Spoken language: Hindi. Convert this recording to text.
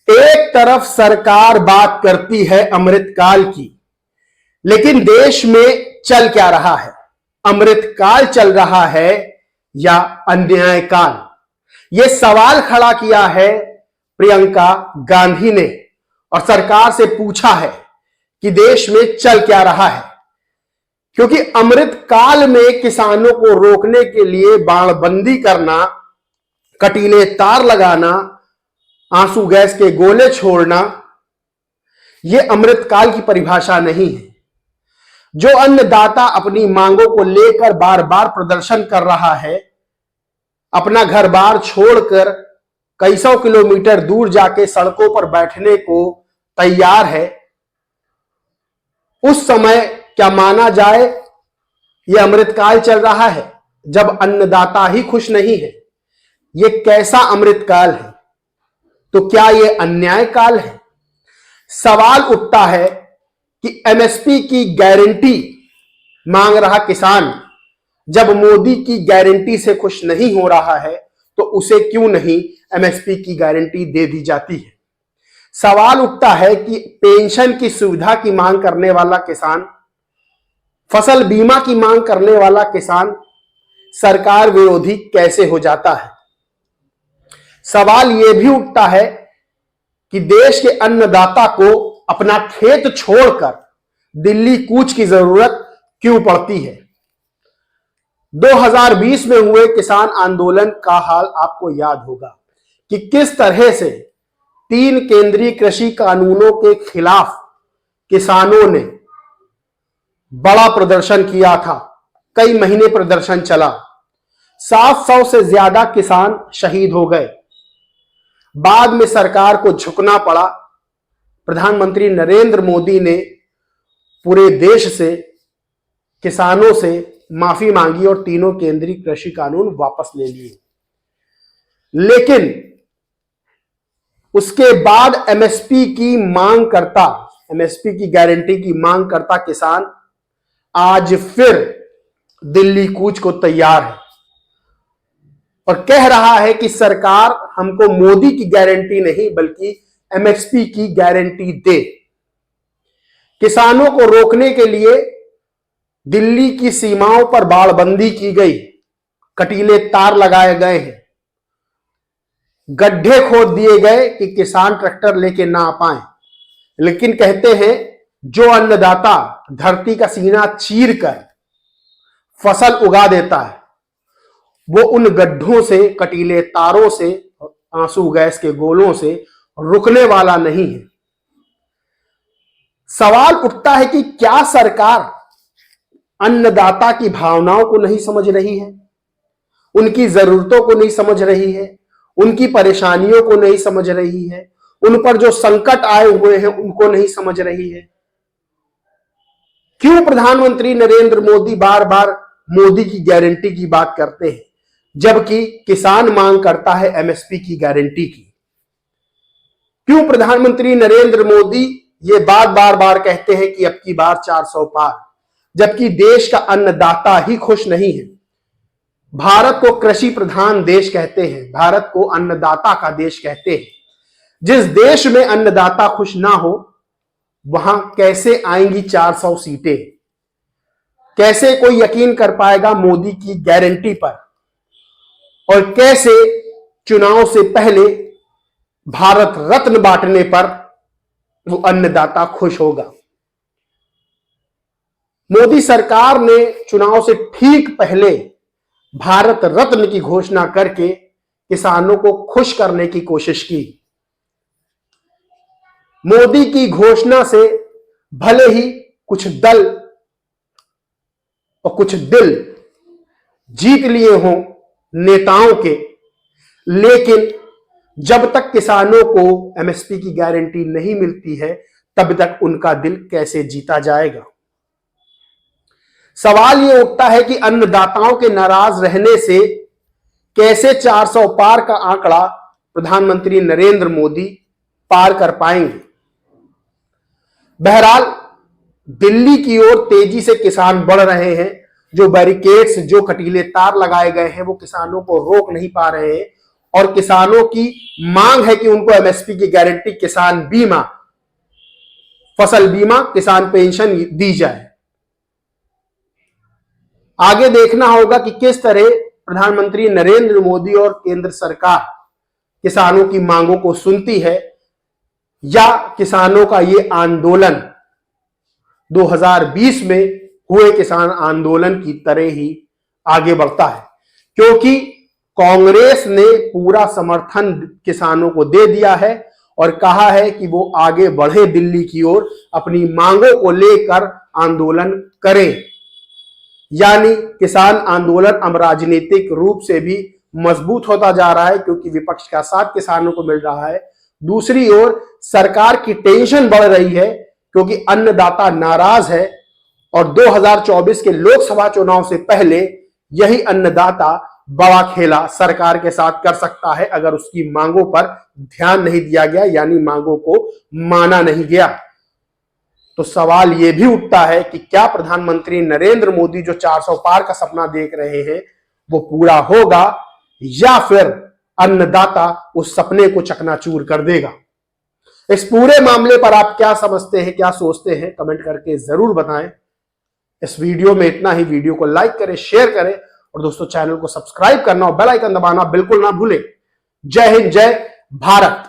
एक तरफ सरकार बात करती है अमृतकाल की, लेकिन देश में चल क्या रहा है? अमृतकाल चल रहा है या अन्यायकाल? यह सवाल खड़ा किया है प्रियंका गांधी ने और सरकार से पूछा है कि देश में चल क्या रहा है, क्योंकि अमृतकाल में किसानों को रोकने के लिए बाणबंदी करना, कटीले तार लगाना, आंसू गैस के गोले छोड़ना, यह अमृतकाल की परिभाषा नहीं है। जो अन्नदाता अपनी मांगों को लेकर बार बार प्रदर्शन कर रहा है, अपना घर बार छोड़कर कई सौ किलोमीटर दूर जाके सड़कों पर बैठने को तैयार है, उस समय क्या माना जाए यह अमृतकाल चल रहा है जब अन्नदाता ही खुश नहीं है? यह कैसा अमृतकाल है? तो क्या यह अन्याय काल है? सवाल उठता है कि एमएसपी की गारंटी मांग रहा किसान जब मोदी की गारंटी से खुश नहीं हो रहा है तो उसे क्यों नहीं एमएसपी की गारंटी दे दी जाती है? सवाल उठता है कि पेंशन की सुविधा की मांग करने वाला किसान, फसल बीमा की मांग करने वाला किसान सरकार विरोधी कैसे हो जाता है? सवाल यह भी उठता है कि देश के अन्नदाता को अपना खेत छोड़कर दिल्ली कूच की जरूरत क्यों पड़ती है? 2020 में हुए किसान आंदोलन का हाल आपको याद होगा कि किस तरह से 3 केंद्रीय कृषि कानूनों के खिलाफ किसानों ने बड़ा प्रदर्शन किया था। कई महीने प्रदर्शन चला, 700 से ज्यादा किसान शहीद हो गए। बाद में सरकार को झुकना पड़ा। प्रधानमंत्री नरेंद्र मोदी ने पूरे देश से किसानों से माफी मांगी और तीनों केंद्रीय कृषि कानून वापस ले लिए। लेकिन उसके बाद एमएसपी की मांग करता, एमएसपी की गारंटी की मांग करता किसान आज फिर दिल्ली कूच को तैयार है और कह रहा है कि सरकार हमको मोदी की गारंटी नहीं बल्कि एमएसपी की गारंटी दे। किसानों को रोकने के लिए दिल्ली की सीमाओं पर बाड़बंदी की गई, कटीले तार लगाए गए हैं, गड्ढे खोद दिए गए कि किसान ट्रैक्टर लेके ना आ पाए। लेकिन कहते हैं जो अन्नदाता धरती का सीना चीरकर फसल उगा देता है वो उन गड्ढों से, कटीले तारों से, आंसू गैस के गोलों से रुकने वाला नहीं है। सवाल उठता है कि क्या सरकार अन्नदाता की भावनाओं को नहीं समझ रही है, उनकी जरूरतों को नहीं समझ रही है, उनकी परेशानियों को नहीं समझ रही है, उन पर जो संकट आए हुए हैं उनको नहीं समझ रही है? क्यों प्रधानमंत्री नरेंद्र मोदी बार बार मोदी की गारंटी की बात करते हैं जबकि किसान मांग करता है एमएसपी की गारंटी की? क्यों प्रधानमंत्री नरेंद्र मोदी ये बात बार बार कहते हैं कि अब की बार 400 पार, जबकि देश का अन्नदाता ही खुश नहीं है? भारत को कृषि प्रधान देश कहते हैं, भारत को अन्नदाता का देश कहते हैं। जिस देश में अन्नदाता खुश ना हो वहां कैसे आएंगी 400 सीटें? कैसे कोई यकीन कर पाएगा मोदी की गारंटी पर? और कैसे चुनाव से पहले भारत रत्न बांटने पर वो अन्नदाता खुश होगा? मोदी सरकार ने चुनाव से ठीक पहले भारत रत्न की घोषणा करके किसानों को खुश करने की कोशिश की। मोदी की घोषणा से भले ही कुछ दल और कुछ दिल जीत लिए हों नेताओं के, लेकिन जब तक किसानों को एमएसपी की गारंटी नहीं मिलती है तब तक उनका दिल कैसे जीता जाएगा? सवाल यह उठता है कि अन्नदाताओं के नाराज रहने से कैसे 400 पार का आंकड़ा प्रधानमंत्री नरेंद्र मोदी पार कर पाएंगे? बहरहाल दिल्ली की ओर तेजी से किसान बढ़ रहे हैं। जो बैरिकेड्स, जो कटीले तार लगाए गए हैं वो किसानों को रोक नहीं पा रहे हैं और किसानों की मांग है कि उनको एमएसपी की गारंटी, किसान बीमा, फसल बीमा, किसान पेंशन दी जाए। आगे देखना होगा कि किस तरह प्रधानमंत्री नरेंद्र मोदी और केंद्र सरकार किसानों की मांगों को सुनती है, या किसानों का ये आंदोलन 2020 में हुए किसान आंदोलन की तरह ही आगे बढ़ता है। क्योंकि कांग्रेस ने पूरा समर्थन किसानों को दे दिया है और कहा है कि वो आगे बढ़े, दिल्ली की ओर अपनी मांगों को लेकर आंदोलन करें। यानी किसान आंदोलन अब राजनीतिक रूप से भी मजबूत होता जा रहा है, क्योंकि विपक्ष का साथ किसानों को मिल रहा है। दूसरी ओर सरकार की टेंशन बढ़ रही है, क्योंकि अन्नदाता नाराज है और 2024 के लोकसभा चुनाव से पहले यही अन्नदाता बड़ा खेला सरकार के साथ कर सकता है, अगर उसकी मांगों पर ध्यान नहीं दिया गया, यानी मांगों को माना नहीं गया। तो सवाल यह भी उठता है कि क्या प्रधानमंत्री नरेंद्र मोदी जो 400 पार का सपना देख रहे हैं वो पूरा होगा, या फिर अन्नदाता उस सपने को चकनाचूर कर देगा। इस पूरे मामले पर आप क्या समझते हैं, क्या सोचते हैं, कमेंट करके जरूर बताएं। इस वीडियो में इतना ही। वीडियो को लाइक करें, शेयर करें और दोस्तों चैनल को सब्सक्राइब करना और बेल आइकन दबाना बिल्कुल ना भूलें। जय हिंद, जय भारत।